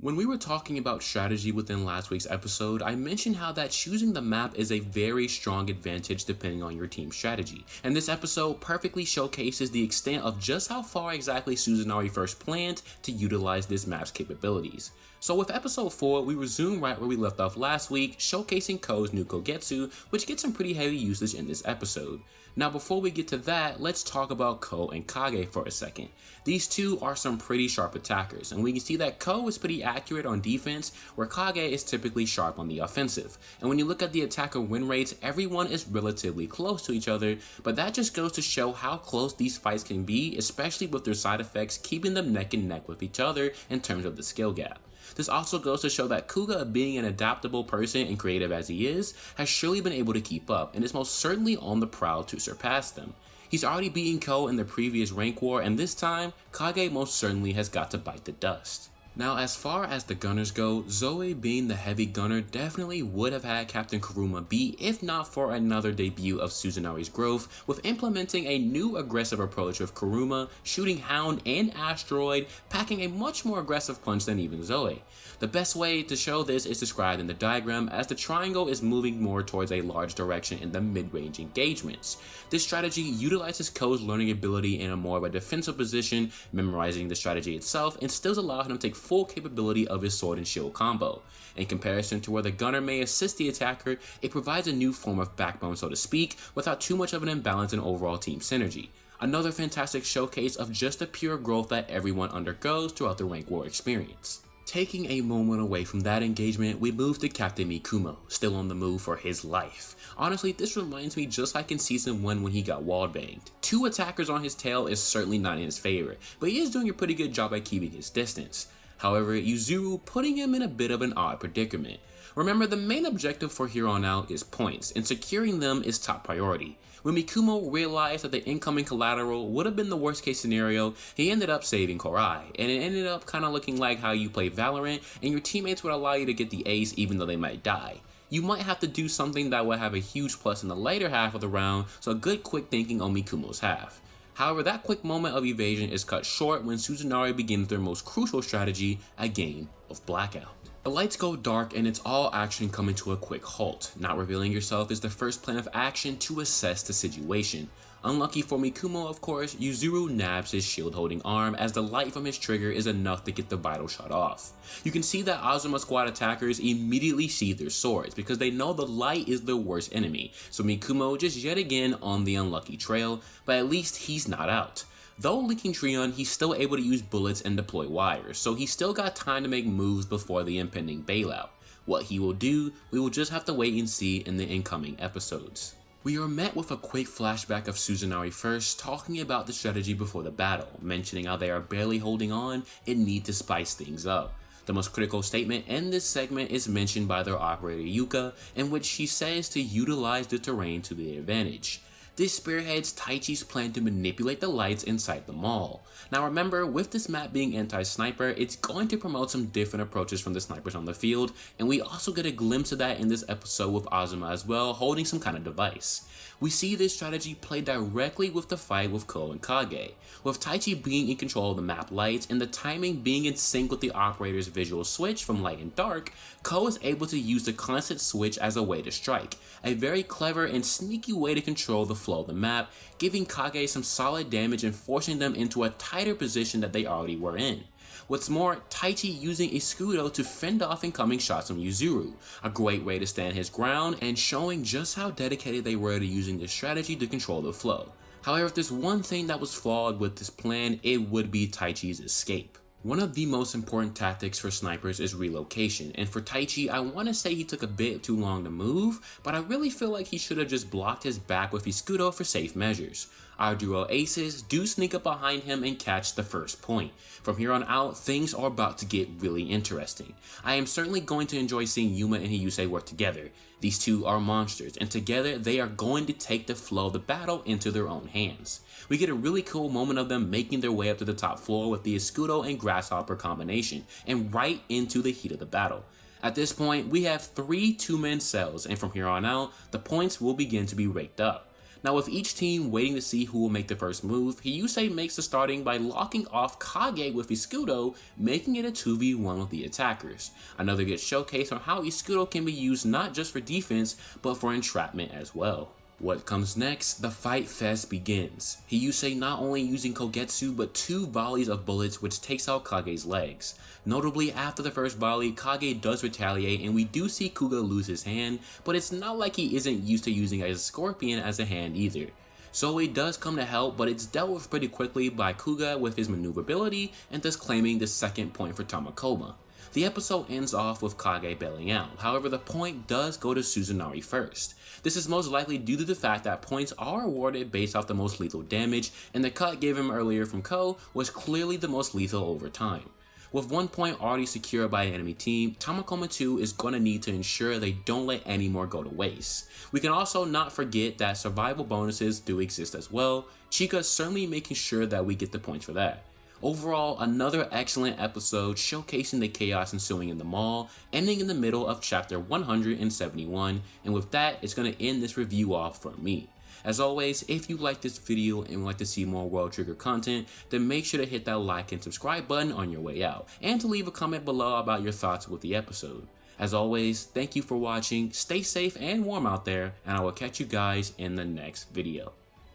When we were talking about strategy within last week's episode, I mentioned how that choosing the map is a very strong advantage depending on your team's strategy, and this episode perfectly showcases the extent of just how far exactly Suzanari first planned to utilize this map's capabilities. So with episode 4, we resume right where we left off last week, showcasing Ko's new Kogetsu, which gets some pretty heavy usage in this episode. Now before we get to that, let's talk about Ko and Kage for a second. These two are some pretty sharp attackers, and we can see that Ko is pretty accurate on defense, where Kage is typically sharp on the offensive. And when you look at the attacker win rates, everyone is relatively close to each other, but that just goes to show how close these fights can be, especially with their side effects keeping them neck and neck with each other in terms of the skill gap. This also goes to show that Kuga, being an adaptable person and creative as he is, has surely been able to keep up and is most certainly on the prowl to surpass them. He's already beaten Ko in the previous rank war, and this time, Kage most certainly has got to bite the dust. Now as far as the gunners go, Zoe, being the heavy gunner, definitely would have had Captain Kuruma beat if not for another debut of Suzanari's growth, with implementing a new aggressive approach with Kuruma, shooting Hound and Asteroid, packing a much more aggressive punch than even Zoe. The best way to show this is described in the diagram, as the triangle is moving more towards a large direction in the mid-range engagements. This strategy utilizes Ko's learning ability in a more of a defensive position, memorizing the strategy itself, and still allows him to take full capability of his sword and shield combo. In comparison to where the gunner may assist the attacker, it provides a new form of backbone, so to speak, without too much of an imbalance in overall team synergy. Another fantastic showcase of just the pure growth that everyone undergoes throughout the rank war experience. Taking a moment away from that engagement, we move to Captain Mikumo, still on the move for his life. Honestly, this reminds me just like in season 1 when he got wallbanged. 2 attackers on his tail is certainly not in his favor, but he is doing a pretty good job at keeping his distance. However, Yuzuru putting him in a bit of an odd predicament. Remember, the main objective for here on out is points, and securing them is top priority. When Mikumo realized that the incoming collateral would have been the worst case scenario, he ended up saving Korai, and it ended up kinda looking like how you play Valorant, and your teammates would allow you to get the ace even though they might die. You might have to do something that would have a huge plus in the later half of the round, so good quick thinking on Mikumo's half. However, that quick moment of evasion is cut short when Suzanari begins their most crucial strategy, a game of blackout. The lights go dark and it's all action coming to a quick halt. Not revealing yourself is the first plan of action to assess the situation. Unlucky for Mikumo, of course, Yuzuru nabs his shield holding arm, as the light from his trigger is enough to get the vital shot off. You can see that Azuma squad attackers immediately sheathe their swords because they know the light is their worst enemy, so Mikumo just yet again on the unlucky trail, but at least he's not out. Though leaking Treon, he's still able to use bullets and deploy wires, so he's still got time to make moves before the impending bailout. What he will do, we will just have to wait and see in the incoming episodes. We are met with a quick flashback of Suzanari first talking about the strategy before the battle, mentioning how they are barely holding on and need to spice things up. The most critical statement in this segment is mentioned by their operator Yuka, in which she says to utilize the terrain to their advantage. This spearheads Taichi's plan to manipulate the lights inside the mall. Now remember, with this map being anti-sniper, it's going to promote some different approaches from the snipers on the field, and we also get a glimpse of that in this episode with Azuma as well, holding some kind of device. We see this strategy play directly with the fight with Ko and Kage, with Taichi being in control of the map lights and the timing being in sync with the operator's visual switch from light and dark. Ko is able to use the constant switch as a way to strike, a very clever and sneaky way to control the flow of the map, giving Kage some solid damage and forcing them into a tighter position that they already were in. What's more, Taichi using Escudo to fend off incoming shots from Yuzuru, a great way to stand his ground and showing just how dedicated they were to using this strategy to control the flow. However, if there's one thing that was flawed with this plan, it would be Taichi's escape. One of the most important tactics for snipers is relocation, and for Taichi, I want to say he took a bit too long to move, but I really feel like he should have just blocked his back with Escudo for safe measures. Our duo aces do sneak up behind him and catch the first point. From here on out, things are about to get really interesting. I am certainly going to enjoy seeing Yuma and Hyuse work together. These two are monsters, and together they are going to take the flow of the battle into their own hands. We get a really cool moment of them making their way up to the top floor with the Escudo and Grasshopper combination, and right into the heat of the battle. At this point, we have 3 two-man cells, and from here on out, the points will begin to be raked up. Now with each team waiting to see who will make the first move, Yusa makes the starting by locking off Kage with Iscudo, making it a 2v1 with the attackers. Another good showcase on how Iscudo can be used not just for defense, but for entrapment as well. What comes next? The fight fest begins. Yusa not only using Kogetsu but 2 volleys of bullets which takes out Kage's legs. Notably, after the first volley, Kage does retaliate and we do see Kuga lose his hand, but it's not like he isn't used to using a scorpion as a hand either. So it does come to help, but it's dealt with pretty quickly by Kuga with his maneuverability and thus claiming the second point for Tamakoma. The episode ends off with Kage bailing out, however the point does go to Suzanari first. This is most likely due to the fact that points are awarded based off the most lethal damage, and the cut given earlier from Ko was clearly the most lethal over time. With 1 point already secured by an enemy team, Tamakoma 2 is going to need to ensure they don't let any more go to waste. We can also not forget that survival bonuses do exist as well, Chika certainly making sure that we get the points for that. Overall, another excellent episode showcasing the chaos ensuing in the mall, ending in the middle of chapter 171, and with that, it's going to end this review off for me. As always, if you like this video and would like to see more World Trigger content, then make sure to hit that like and subscribe button on your way out, and to leave a comment below about your thoughts with the episode. As always, thank you for watching, stay safe and warm out there, and I will catch you guys in the next video.